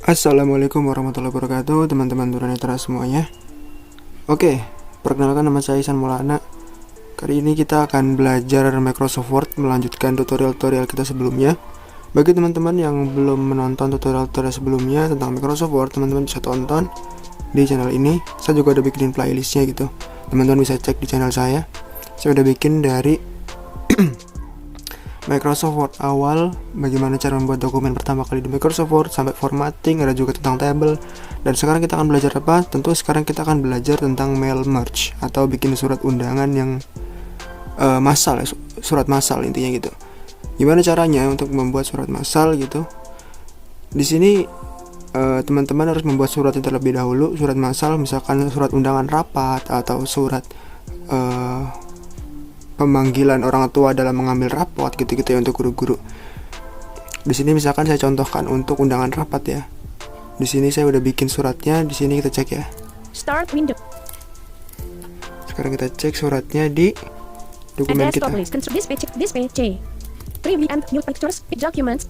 Assalamualaikum warahmatullahi wabarakatuh, teman-teman tunanetra semuanya. Oke, perkenalkan nama saya Ihsan Maulana. Kali ini kita akan belajar Microsoft Word, melanjutkan tutorial-tutorial kita sebelumnya. Bagi teman-teman yang belum menonton tutorial-tutorial sebelumnya tentang Microsoft Word, teman-teman bisa tonton di channel ini. Saya juga udah bikin playlistnya gitu. Teman-teman bisa cek di channel saya. Saya udah bikin dari Microsoft Word awal, bagaimana cara membuat dokumen pertama kali di Microsoft Word, sampai formatting, ada juga tentang table. Dan sekarang kita akan belajar apa? Tentu sekarang kita akan belajar tentang mail merge, atau bikin surat undangan yang massal ya, surat massal intinya gitu. Gimana caranya untuk membuat surat massal gitu? Di sini teman-teman harus membuat surat terlebih dahulu, surat massal, misalkan surat undangan rapat atau surat pemanggilan orang tua dalam mengambil rapot gitu-gitu ya untuk guru-guru. Di sini misalkan saya contohkan untuk undangan rapat ya. Di sini saya udah bikin suratnya, di sini kita cek ya. Start window. Sekarang kita cek suratnya di dokumen kita. Dispatch. Preview and new pictures, documents.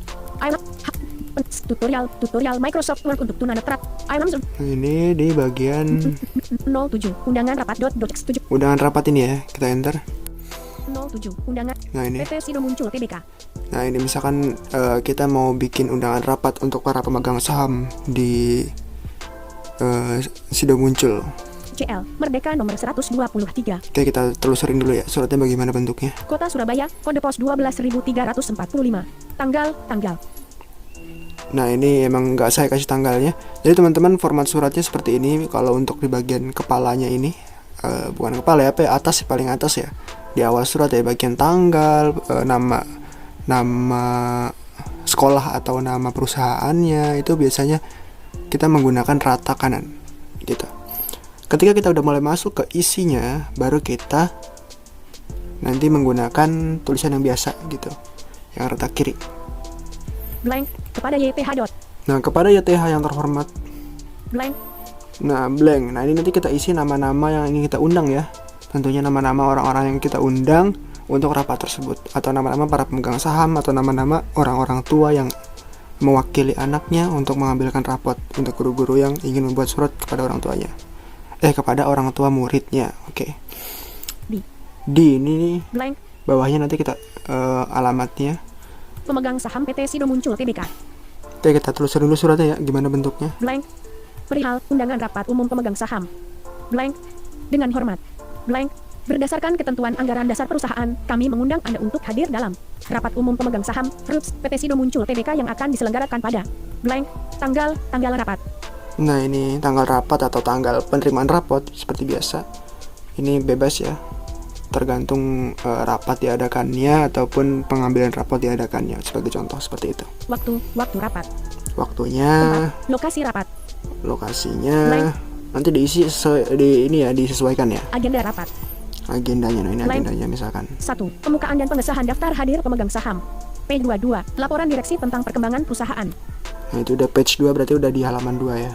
Tutorial Microsoft Word untuk tunanetra. Ini di bagian 07 undangan rapat.docx7. undangan rapat ini ya, kita enter. 07 undangan. Nah ini. PT Sido muncul TBK. Nah ini misalkan kita mau bikin undangan rapat untuk para pemegang saham di Sido muncul. CL Merdeka nomor 123. Oke, kita telusurin dulu ya suratnya bagaimana bentuknya. Kota Surabaya, kode pos 12345. Tanggal. Nah ini emang nggak saya kasih tanggalnya. Jadi teman-teman format suratnya seperti ini. Kalau untuk di bagian kepalanya ini bukan kepala ya, atas paling atas ya. Di awal surat ya bagian tanggal, nama sekolah atau nama perusahaannya itu biasanya kita menggunakan rata kanan gitu. Ketika kita udah mulai masuk ke isinya, baru kita nanti menggunakan tulisan yang biasa gitu, yang rata kiri. Blank kepada YTH. Nah kepada YTH yang terhormat. Blank. Nah blank. Nah ini nanti kita isi nama-nama yang ingin kita undang ya. Tentunya nama-nama orang-orang yang kita undang untuk rapat tersebut, atau nama-nama para pemegang saham, atau nama-nama orang-orang tua yang mewakili anaknya untuk mengambilkan rapot untuk guru-guru yang ingin membuat surat kepada orang tuanya. Kepada orang tua muridnya. Oke. Di ini nih. Blank. Bawahnya nanti kita alamatnya. Pemegang saham PT Sido muncul TBK. Oke, kita telusuri dulu suratnya ya, gimana bentuknya. Blank. Perihal undangan rapat umum pemegang saham. Blank. Dengan hormat. Blank. Berdasarkan ketentuan anggaran dasar perusahaan, kami mengundang Anda untuk hadir dalam rapat umum pemegang saham RUPS PT Sido muncul TBK yang akan diselenggarakan pada blank tanggal rapat. Nah ini tanggal rapat atau tanggal penerimaan rapot seperti biasa. Ini bebas ya, tergantung rapat diadakannya ataupun pengambilan rapot diadakannya. Sebagai contoh seperti itu. Waktu rapat. Waktunya. Tempat, lokasi rapat. Lokasinya. Blank. Nanti diisi disesuaikan ya. Agenda rapat. Agendanya, nah ini Blank. agendanya misalkan. 1. Pembukaan dan pengesahan daftar hadir pemegang saham. P22. Laporan direksi tentang perkembangan perusahaan. Nah itu udah page 2, berarti udah di halaman 2 ya.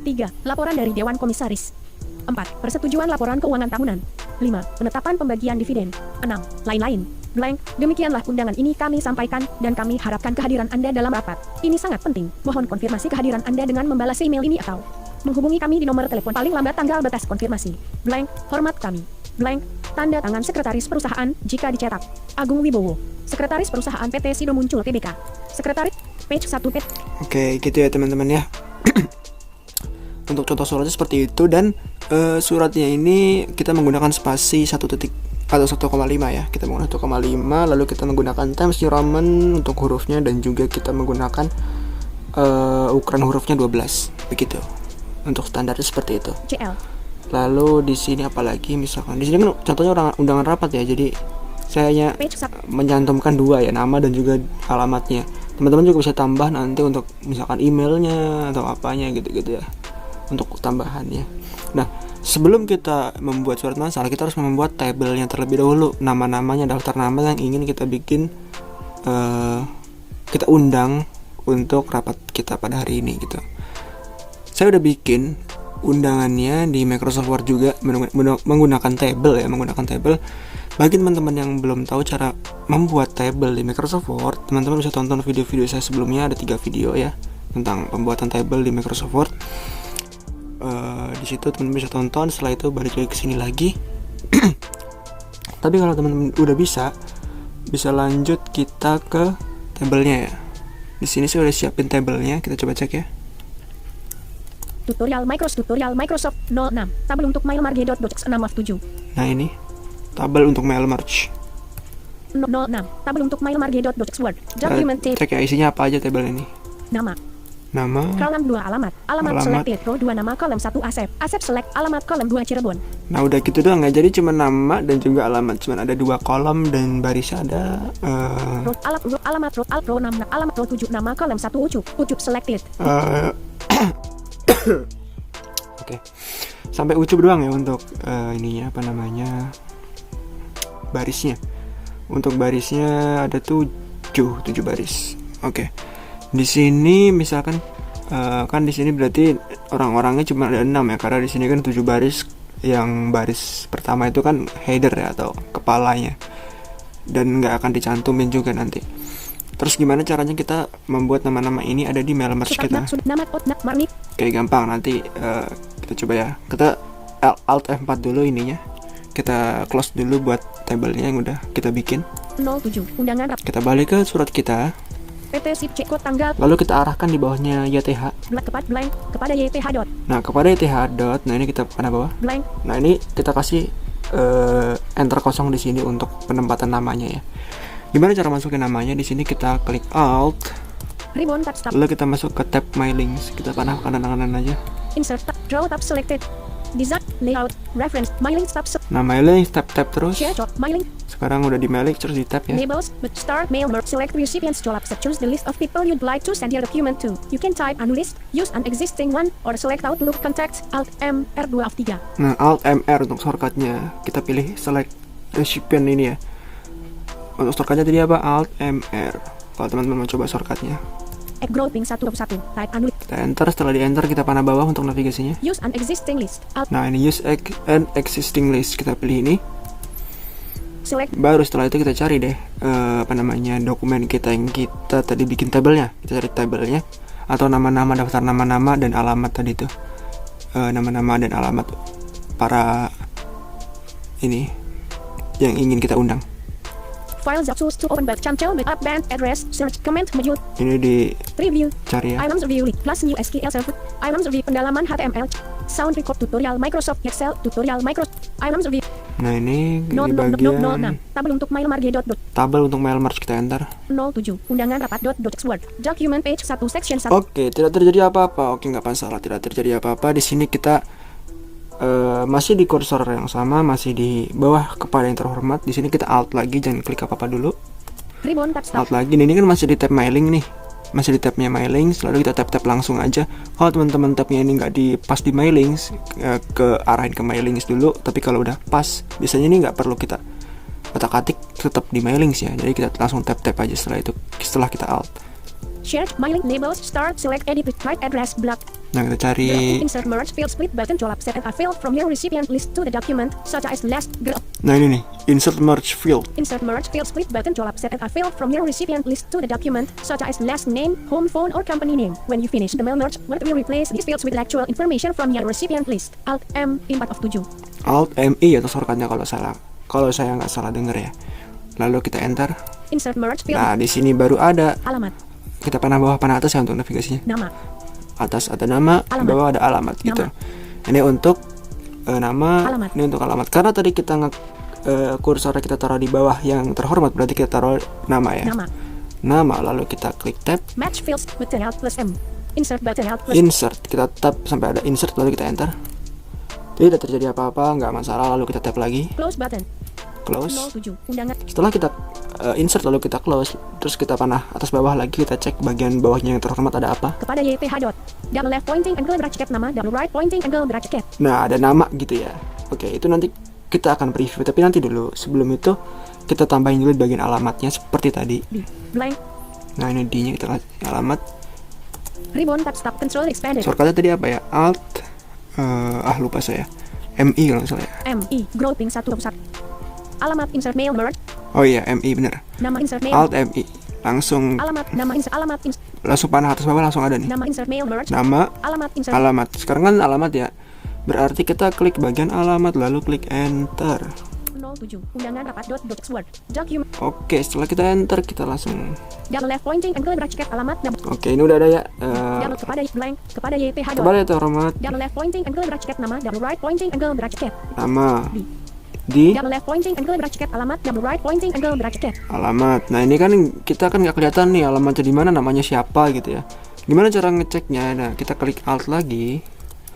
3. Laporan dari Dewan Komisaris. 4. Persetujuan laporan keuangan tahunan. 5. Penetapan pembagian dividen. 6. Lain-lain. Blank. Demikianlah undangan ini kami sampaikan dan kami harapkan kehadiran Anda dalam rapat. Ini sangat penting. Mohon konfirmasi kehadiran Anda dengan membalas email ini atau menghubungi kami di nomor telepon paling lambat tanggal batas konfirmasi. Blank. Hormat kami. Blank. Tanda tangan sekretaris perusahaan jika dicetak. Agung Wibowo. Sekretaris perusahaan PT Sido muncul TBK. Sekretaris page 1 page. Oke, gitu ya teman-teman ya. Untuk contoh suratnya seperti itu, dan suratnya ini kita menggunakan spasi 1 titik atau 1,5 ya. Kita menggunakan 1,5, lalu kita menggunakan Times New Roman untuk hurufnya, dan juga kita menggunakan ukuran hurufnya 12 begitu. Untuk standarnya seperti itu. CL. Lalu di sini apalagi, misalkan di sini kan contohnya undangan rapat ya. Jadi saya hanya mencantumkan 2 ya, nama dan juga alamatnya. Teman-teman juga bisa tambah nanti untuk misalkan emailnya atau apanya gitu-gitu ya, untuk tambahannya. Nah, sebelum kita membuat surat masalah, kita harus membuat tabelnya terlebih dahulu, nama-namanya, daftar nama yang ingin kita bikin, kita undang untuk rapat kita pada hari ini gitu. Saya udah bikin undangannya di Microsoft Word juga menggunakan table ya, menggunakan table. Bagi teman-teman yang belum tahu cara membuat table di Microsoft Word, teman-teman bisa tonton video-video saya sebelumnya, ada 3 video ya. tentang pembuatan tabel di Microsoft Word. Di situ teman-teman bisa tonton, setelah itu balik lagi ke sini lagi. Tapi kalau teman-teman udah bisa lanjut kita ke tabelnya ya. Di sini saya udah siapin tabelnya, kita coba cek ya. Tutorial Microsoft 06. Tabel untuk mailmerge.docx 6 of 7. Nah ini tabel untuk mail merge. 06. Tabel untuk mailmerge.docx Word. Document table. Cek ya isinya apa aja tabel ini. Nama. Kolom 2 alamat. Selected. Row 2 nama. Kolom 1 Asep select. Alamat kolom 2 Cirebon. Nah udah gitu doang ya. Jadi cuma nama dan juga alamat. Cuma ada 2 kolom dan barisnya ada alamat row 6 alamat row 7 nama kolom 1 Ucup selected. Oke. Sampai Ucup doang ya untuk ininya barisnya. Untuk barisnya ada 7 baris. Oke. Di sini misalkan kan di sini berarti orang-orangnya cuma ada 6 ya, karena di sini kan 7 baris. Yang baris pertama itu kan header ya atau kepalanya. Dan nggak akan dicantumin juga nanti. Terus gimana caranya kita membuat nama-nama ini ada di mail merge kita? Oke, gampang, nanti kita coba ya. Kita Alt F4 dulu ininya. Kita close dulu buat tabelnya yang udah kita bikin. 07 undangan. Kita balik ke surat kita. PT SIP cek kod tanggal. Lalu kita arahkan di bawahnya YTH. Kepada YTH dot. Nah, kepada YTH dot. Nah, ini kita panah bawah. Blank. Nah, ini kita kasih enter kosong di sini untuk penempatan namanya ya. Gimana cara masukin namanya? Di sini kita klik Alt. Ribbon tab stop. Lalu kita masuk ke tab My Links. Kita panah kanan-kanan aja. Insert tab. Draw tab selected. Design, layout, reference, My Links tab. Nah, My Links tab terus. Share dot My Link. Sekarang udah di My Links terus di tab ya. Labels, but start mail merge. Select recipients column. Choose the list of people you'd like to send your document to. You can type a new list, use an existing one, or select Outlook contacts. Alt M R2 of 3. Nah, Alt MR untuk shortcutnya. Kita pilih select recipient ini ya. Untuk shortcutnya tadi apa? Alt MR. Kalau teman-teman mau coba shortcutnya. Grouping 1 type anu. Kita enter, setelah di enter kita panah bawah untuk navigasinya. Use an existing list. Alt. Nah, ini use an existing list. Kita pilih ini. Select. Baru setelah itu kita cari deh dokumen kita yang kita tadi bikin tabelnya. Kita cari tabelnya atau nama-nama, daftar nama-nama dan alamat tadi tuh. Nama-nama dan alamat para ini yang ingin kita undang. Files choose to open back cancel backup band address search comment mute. Ini di preview cari ya. Items review plus new SQL server. Items review pendalaman HTML. Sound record tutorial Microsoft Excel tutorial Microsoft. Items review. Nah, ini di bagian tabel untuk mailmerge. Tabel untuk mail merge kita enter. 07 undangan rapat.docx Word. Document page 1 section 1. Oke, tidak terjadi apa-apa. Oke, nggak masalah, tidak terjadi apa-apa. Di sini kita masih di kursor yang sama, masih di bawah kepada yang terhormat. Di sini kita alt lagi, jangan klik apa-apa dulu. Ribbon tab stop. Alt lagi. Ini kan masih di tab mailing nih. Masih di tabnya mailing, lalu kita tap langsung aja. Kalau teman-teman tabnya ini nggak pas di mailing, ke arahin ke mailing dulu. Tapi kalau udah pas, biasanya ini nggak perlu kita otak-atik, tetap di mailing ya. Jadi kita langsung tap aja setelah kita alt. Share mailing labels start select edit right address block. Nah, kita cari insert merge field split button colap set a field from your recipient list to the document such as last group. Nah, ini nih, insert merge field. Insert merge field split button colap set a field from your recipient list to the document such as last name, home phone or company name. When you finish the mail merge, Word will replace these fields with actual information from your recipient list. Alt M 4 of 7. Alt MI atau shortcutnya kalau saya nggak salah denger ya. Lalu kita enter. Insert merge field. Nah, di sini baru ada alamat. Kita panah bawah panah atas ya untuk navigasinya. Nama. Atas ada nama, alamat. bawah ada alamat gitu. Ini untuk nama, alamat. Ini untuk alamat. Karena tadi kita kursornya kita taruh di bawah yang terhormat, berarti kita taruh nama ya. Nama, lalu kita klik tab. Match fields button alt plus M. Insert button alt plus. Insert, kita tab sampai ada insert, lalu kita enter. Tidak terjadi apa-apa, nggak masalah. Lalu kita tab lagi. Close button. Close. 07 undangan. Setelah kita insert lalu kita close, terus kita panah atas bawah lagi, kita cek bagian bawahnya yang terhormat ada apa. Kepada YTH dot. Double left pointing angle bracket nama, double right pointing angle bracket. Nah, ada nama gitu ya. Oke, itu nanti kita akan preview, tapi nanti dulu sebelum itu kita tambahin dulu bagian alamatnya seperti tadi. Blank. Nah, ini D-nya kita kasih alamat. Ribbon tab stop control expanded. Shortcutnya tadi apa ya? Alt lupa saya. MI kalau nggak salah ya. MI grouping 1 alamat insert mail merge. Oh iya, MI bener. Nama insert mail. Alt MI langsung. Alamat nama insert alamat langsung panah atas bawah langsung ada nih. Nama insert mail merge. Nama, Alamat insert. alamat. Sekarang kan alamat ya. Berarti kita klik bagian alamat lalu klik enter. 07. Undangan rapat .word. Document. Oke, setelah kita enter kita langsung. Double left pointing angle bracket alamat. Oke, ini udah ada ya. Double kepada blank kepada YTH. Kembali ya alamat. Double left pointing angle bracket nama. Double right pointing angle bracket. Nama. Di. Di. Double left pointing angle bracket alamat. Double right pointing angle bracket. Alamat. Nah ini kan kita kan nggak kelihatan nih alamatnya di mana, namanya siapa gitu ya. Gimana cara ngeceknya? Nah kita klik alt lagi.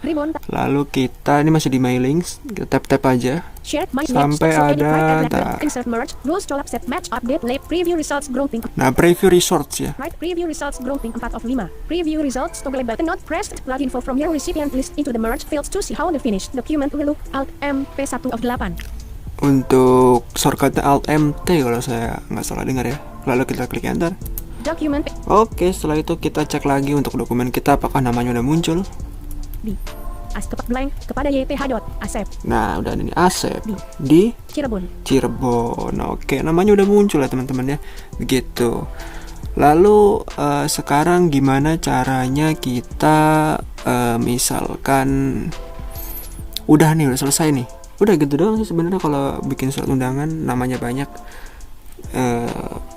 Ribbon. Lalu kita ini masih di my links, kita tap aja Share my sampai ada insert merge rules colab set match update late preview results grouping. Nah preview results ya. Right preview results grouping 4 of 5. Preview results toggle button not pressed. Plug info from your recipient list into the merge fields to see how the finished document will look. Alt M P1 of 8. Untuk shortcutnya alt MT kalau saya nggak salah dengar ya. Lalu kita klik enter. Document. Oke, setelah itu kita cek lagi untuk dokumen kita apakah namanya udah muncul. Di blank kepada YTH.asep. Nah udah ada nih Asep di Cirebon. Oke, namanya udah muncul ya teman-teman ya. Begitu. Lalu sekarang gimana caranya kita misalkan udah selesai nih. Udah gitu doang sih sebenarnya kalau bikin surat undangan namanya banyak.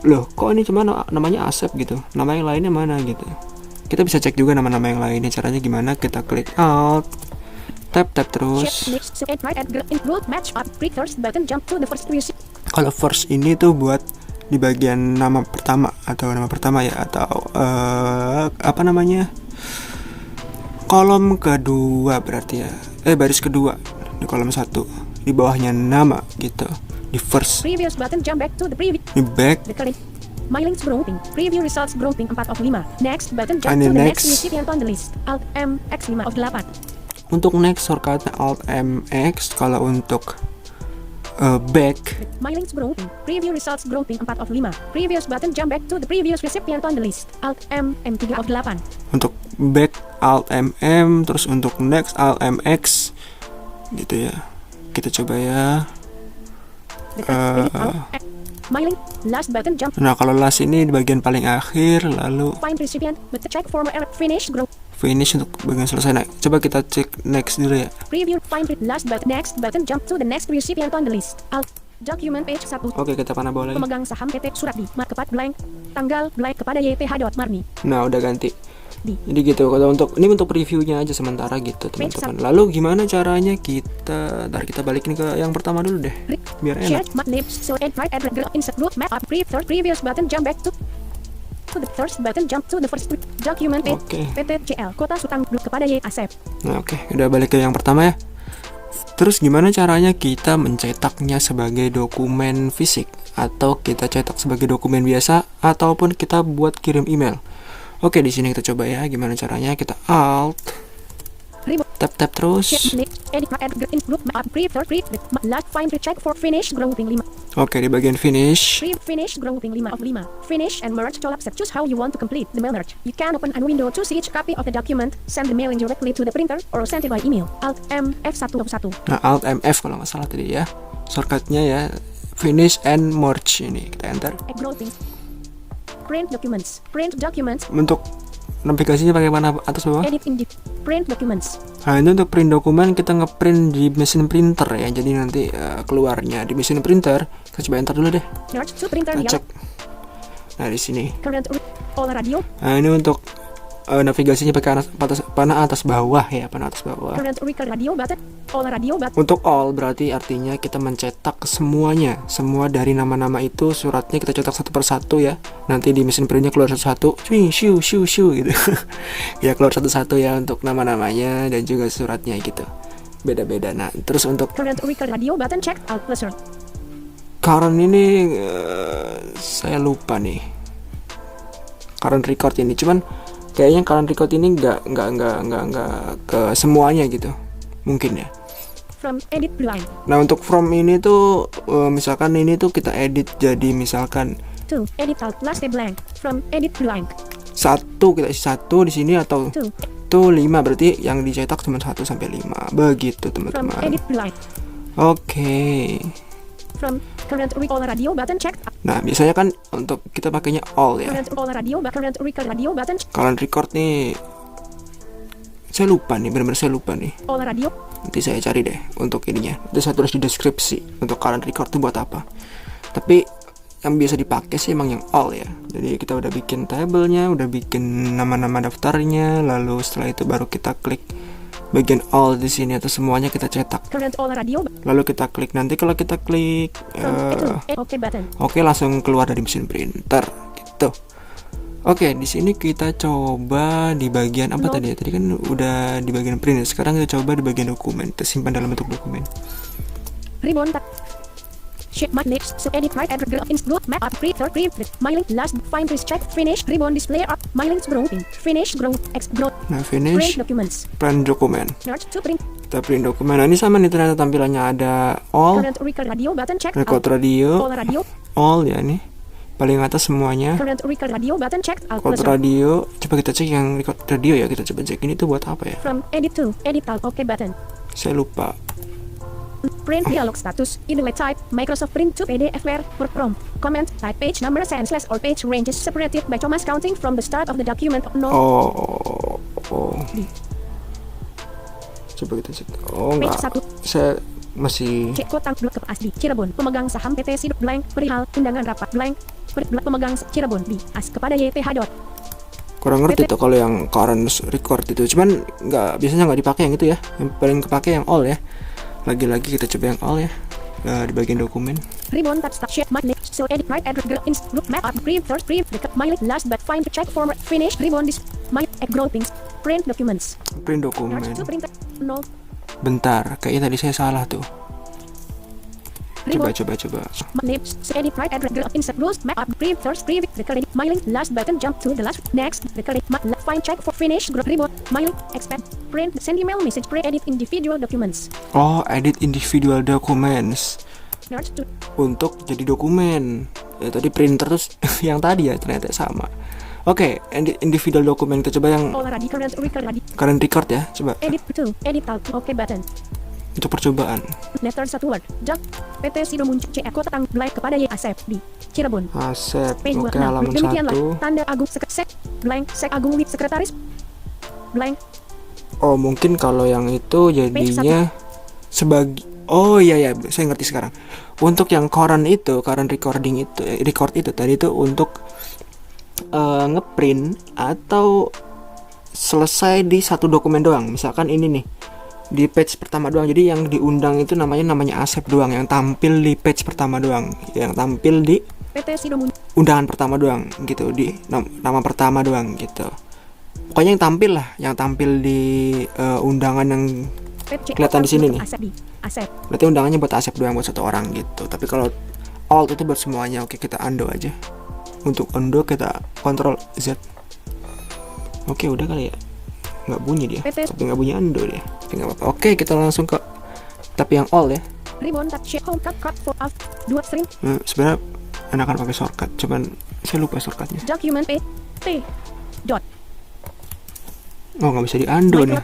Loh kok ini cuma namanya Asep gitu, nama yang lainnya mana gitu. Kita bisa cek juga nama-nama yang lainnya. Caranya gimana? Kita klik alt, tap terus. Kalau first ini tuh buat di bagian nama pertama atau nama pertama ya, atau apa namanya, kolom kedua berarti ya, baris kedua di kolom 1 di bawahnya nama gitu, di first. Previous button jump back to the previous. Di back. My links grouping. Preview results grouping 4 of 5. Next button jump to the next recipient on the list. Alt M X 5 of 8. Untuk next shortcutnya Alt MX. Kalau untuk back. My links grouping. Preview results grouping 4 of 5. Previous button jump back to the previous recipient on the list. Alt M M3 of 8. Untuk back Alt MM. Terus untuk next Alt MX. Gitu ya. Kita coba ya. My link, last button jump. Nah kalau last ini di bagian paling akhir, lalu find recipient, but check form error finish group. Finish untuk bagian selesai. Nah, coba kita cek next dulu ya. Preview find last button next button jump to the next recipient on the list. Alt document page 1. Oke, kita panah bawah lagi. Pemegang saham PT Suradi, markepat blank, tanggal blank kepada YTH.Marni. Nah udah ganti. Jadi gitu. Kalau ini untuk previewnya aja sementara gitu teman-teman. Lalu gimana caranya kita balik nih ke yang pertama dulu deh biar enak. Insert group map up previous button jump back to the first button jump to the first document page. PT CL Kota Sutang kepada Y Asep. Nah oke, udah balik ke yang pertama ya. Terus gimana caranya kita mencetaknya sebagai dokumen fisik, atau kita cetak sebagai dokumen biasa, ataupun kita buat kirim email. Oke, di sini kita coba ya gimana caranya. Kita alt, tap terus. Oke, di bagian finish. Finish grouping 5 of 5. Finish and merge colab set. Choose how you want to complete the mail merge. You can open a window to see each copy of the document, send the mailing directly to the printer, or send it by email. Alt M F1 of 1. Nah, alt MF kalau nggak salah tadi ya. Shortcutnya ya. Finish and merge ini kita enter. Print documents. Print documents. Untuk navigasinya pakai mana, atas bawah? Edit in print documents. Nah itu untuk print dokumen kita ngeprint di mesin printer ya. Jadi nanti keluarnya di mesin printer. Kita coba enter dulu deh. Kita cek. Nah di sini. Nah ini untuk navigasinya pakai panah atas bawah ya, panah atas bawah. Untuk all berarti artinya kita mencetak semuanya, semua dari nama-nama itu suratnya kita cetak satu persatu ya. Nanti di mesin printnya keluar satu-satu, shoo gitu. Ya keluar satu-satu ya untuk nama-namanya dan juga suratnya gitu. Beda-beda. Nah terus untuk current ini saya lupa nih. Current record ini cuman kayaknya current record ini nggak ke semuanya gitu, mungkin ya. From edit blank. Nah untuk from ini tuh misalkan ini tuh kita edit jadi misalkan edit alt last blank from edit blank. Kita isi 1 di sini atau 5 berarti yang dicetak cuma 1 sampai 5 begitu teman-teman. From edit blank. Oke. From current recall radio button checked. Nah, biasanya kan untuk kita pakainya all ya. Current recall radio, current recall radio button. Current record nih, saya lupa nih, benar-benar saya lupa nih. All radio. Nanti saya cari deh untuk ininya. Nanti saya tulis di deskripsi untuk current record itu buat apa. Tapi yang biasa dipakai sih emang yang all ya. Jadi kita udah bikin tabelnya, udah bikin nama-nama daftarnya, lalu setelah itu baru kita klik bagian all di sini atau semuanya kita cetak. Current all radio. Lalu kita klik, nanti kalau kita klik OK button. oke, langsung keluar dari mesin printer gitu. Oke, di sini kita coba di bagian apa tadi ya? Tadi kan udah di bagian print. Sekarang kita coba di bagian dokumen. Kita simpan dalam bentuk dokumen. Ribbon tag. Shape my lips, so edit right and graph in group map up pre third pre my link last find this check finish ribbon display up my links grouping finish grow x grow Nah, print finish documents print dokumen. merge to print Kita print dokumen. Nah, ini sama nih ternyata tampilannya ada all, current record radio button check record out radio, all radio all ya nih. Paling atas semuanya. current record radio button check out Record radio. Coba kita cek yang record radio ya. Kita coba cek ini tuh buat apa ya? from edit to edit out OK button Saya lupa. print dialog status inlet type Microsoft print to PDF where per prompt comment type page number and slash or page ranges separated by commas counting from the start of the document no Oh. Coba kita cek. Oh page enggak. 1 Saya masih cek kotak blok ke asli Cirebon pemegang saham PT Sidup blank perihal undangan rapat blank pemegang Cirebon di as kepada YPH dot kurang ngerti tuh kalau yang current record itu. Cuman biasanya nggak dipakai yang itu ya. Yang paling kepake yang all ya. Lagi-lagi kita coba yang all ya. Di bagian dokumen. ribbon tab start shape my list so edit right and in group map up pre first pre dekat my link last but find check format finish ribbon this my groupings print documents Print merge dokumen. to print no Bentar, kayaknya tadi saya salah tuh. Coba. my lips so edit right and insert rules map up pre first pre dekat my link last button jump to the last next dekat find check for finish group ribbon my link expand print send email message pre edit individual documents Oh, edit individual documents merge to untuk jadi dokumen. Ya tadi printer terus yang tadi ya ternyata sama. Oke, edit individual dokumen kita coba yang all ready current record ya. Coba edit to edit out OK button untuk percobaan. letter satu word jump PT Sido muncul CE kota tang blank kepada Y Asep di Cirebon Asep. page Oke, 26 halaman demikianlah 1. tanda agung sek blank sek agung wib sekretaris blank Oh, mungkin kalau yang itu jadinya sebagai oh iya saya ngerti sekarang. Untuk yang current recording itu record itu tadi itu untuk ngeprint atau selesai di satu dokumen doang. Misalkan ini nih di page pertama doang. Jadi yang diundang itu namanya Asep doang, yang tampil di page pertama doang, yang tampil di PT Sido muncul undangan pertama doang gitu, di nama pertama doang gitu. Pokoknya yang tampil di undangan yang kelihatan di sini nih. Asep Berarti undangannya buat Asep doang, buat satu orang gitu. Tapi kalau alt itu buat semuanya. Oke, kita undo aja. Untuk undo kita Ctrl Z. Oke, udah kali ya. Nggak bunyi dia. Tapi nggak bunyi undo dia. Tapi nggak apa-apa. Oke, kita langsung ke tapi yang all ya. ribbon tab shape home cut for off 2 string Sebenarnya enakan pakai shortcut. Cuman saya lupa shortcutnya. document T dot Oh, nggak bisa di undo nih.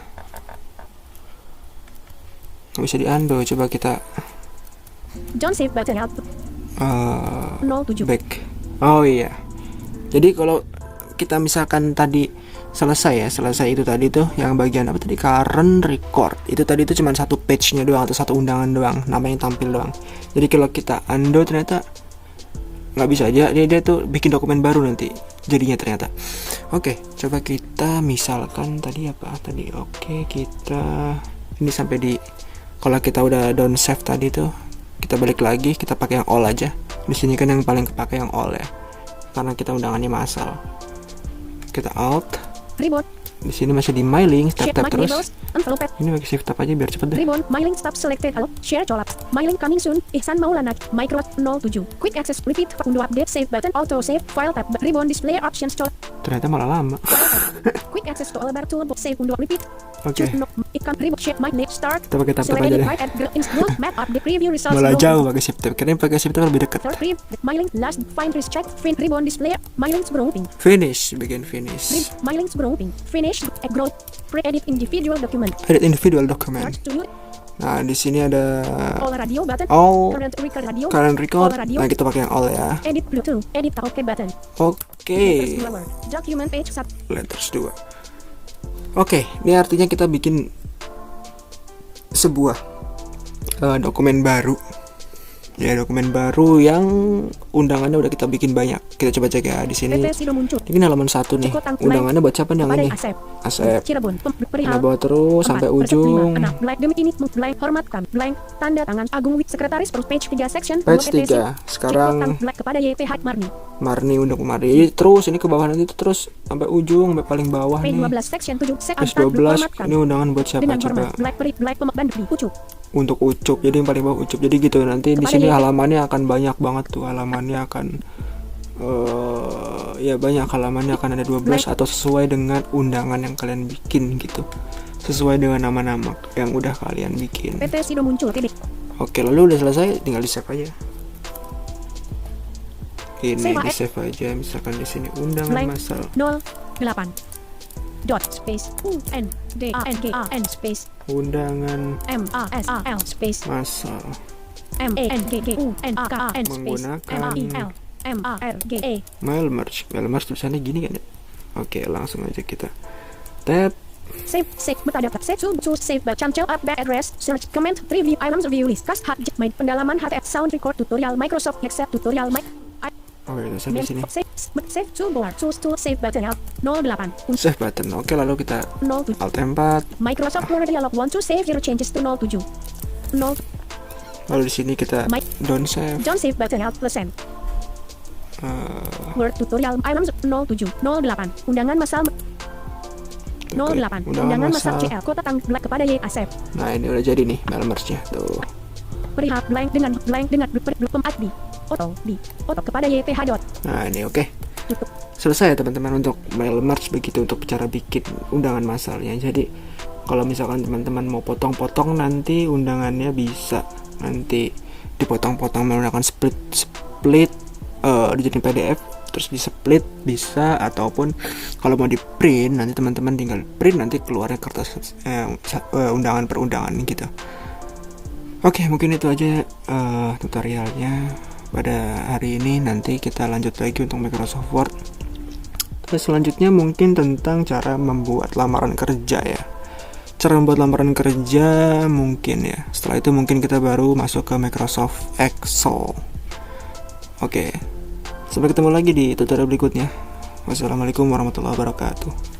Nggak bisa di undo. Coba kita don't save button output 07 back. Oh iya. Jadi kalau kita misalkan tadi selesai itu tadi tuh yang bagian apa tadi current record itu tadi itu cuma satu page-nya doang atau satu undangan doang, namanya tampil doang. Jadi kalau kita undo ternyata nggak bisa aja, dia tuh bikin dokumen baru nanti jadinya ternyata. Oke, coba kita misalkan tadi apa tadi. Oke, kita ini sampai di kalau kita udah down save tadi tuh kita balik lagi, kita pakai yang all aja. Di sini kan yang paling kepake yang all ya, karena kita undangannya massal. Kita alt. ribbon Di sini masih di my link, shape tap my terus. labels envelope Ini pakai shift tab aja biar cepet deh. ribbon my link stop selected halo share colapse my link coming soon Ihsan Maulana micro 07 quick access repeat undo update save button auto save file tab ribbon display options colapse Ternyata malah lama. quick access to all bar toolbar save undo repeat Oke. ikan ribbon shape my link start Kita pakai tab select aja edit deh. right at install map update preview results Malah below. jauh pakai shift tab. Karena pakai shift tab lebih dekat. third preview my link last find list check fin ribbon display my links grouping Finish, bagian finish. my links grouping finish growth pre-edit individual document Edit individual document. merge to new Nah, di sini ada All radio button. all Current record radio. current record. All radio. Nah, kita pakai yang all ya. Edit Bluetooth. Edit OK button. Oke. Letters lower. Document page sub. Letters 2. Oke, ini artinya kita bikin sebuah dokumen baru. Ya, dokumen baru yang undangannya udah kita bikin banyak. Kita coba cek ya di sini. PT Sido muncul. Ini halaman 1 nih. Undangannya buat siapa nih yang Kepada ini? Asep. Asep. Cirebon. Kita Perihal. bawa terus sampai 4/5. ujung. Anak. Blank demi ini. Blank. Hormatkan. Blank. Tanda tangan Agung Wik. Sekretaris Perut page 3 section. Page PT 3. Sekarang Blank kepada YTH Marni. Marni untuk Marni. Terus ini ke bawah nanti terus sampai ujung, sampai paling bawah Page nih. 12 section 7. Page 12. Ini undangan buat siapa Dengan coba? hormat. Black Peri. Black Pemakban Dwi. Ucup. Untuk Ucup. Jadi yang paling bawah Ucup. Jadi gitu nanti di Kepada sini YT. halamannya akan banyak banget tuh. Halamannya akan ya banyak, halamannya akan ada 12 atau sesuai dengan undangan yang kalian bikin gitu. Sesuai dengan nama-nama yang udah kalian bikin. PT Sido muncul. TB. Oke, lalu udah selesai, tinggal di save aja. Ini Save di as. save aja, misalkan di sini undangan Blank. massal. 08. Dot space UNDANGAN space Undangan MASAL space massal MANGGUNAKAN space Menggunakan MAIL MARGE. mail merge. Mail merge tulisannya gini kan ya? Oke, langsung aja kita tap. Save metadata save to save by cancel up back address search comment review items review list cast hard main pendalaman HTF sound record tutorial Microsoft Excel tutorial mic Oke, tulisan di sini. save toolbar choose to save button 08 Save button. Oke, lalu kita 07 Alt 4. Microsoft Word dialog want to save your changes to 07 0 Lalu di sini kita don't save. don't save button %. Word tutorial items 07 08 undangan masal 08 undangan masal CL kota Black kepada Y Asep. Nah, ini udah jadi nih mail merge-nya tuh. Perihal blank dengan pemadbi oto kepada YTH dot. Nah, ini oke. Tutup. Selesai ya teman-teman untuk mail merge begitu untuk cara bikin undangan massalnya. Jadi kalau misalkan teman-teman mau potong-potong nanti undangannya bisa nanti dipotong-potong menggunakan split dijadiin PDF terus di split bisa, ataupun kalau mau di print nanti teman-teman tinggal print nanti keluarnya kertas undangan per undangan gitu. Oke, mungkin itu aja tutorialnya pada hari ini. Nanti kita lanjut lagi untuk Microsoft Word. Terus selanjutnya mungkin tentang cara membuat lamaran kerja ya. Cara membuat lamaran kerja mungkin ya. Setelah itu mungkin kita baru masuk ke Microsoft Excel. Oke. Sampai ketemu lagi di tutorial berikutnya. Wassalamualaikum warahmatullahi wabarakatuh.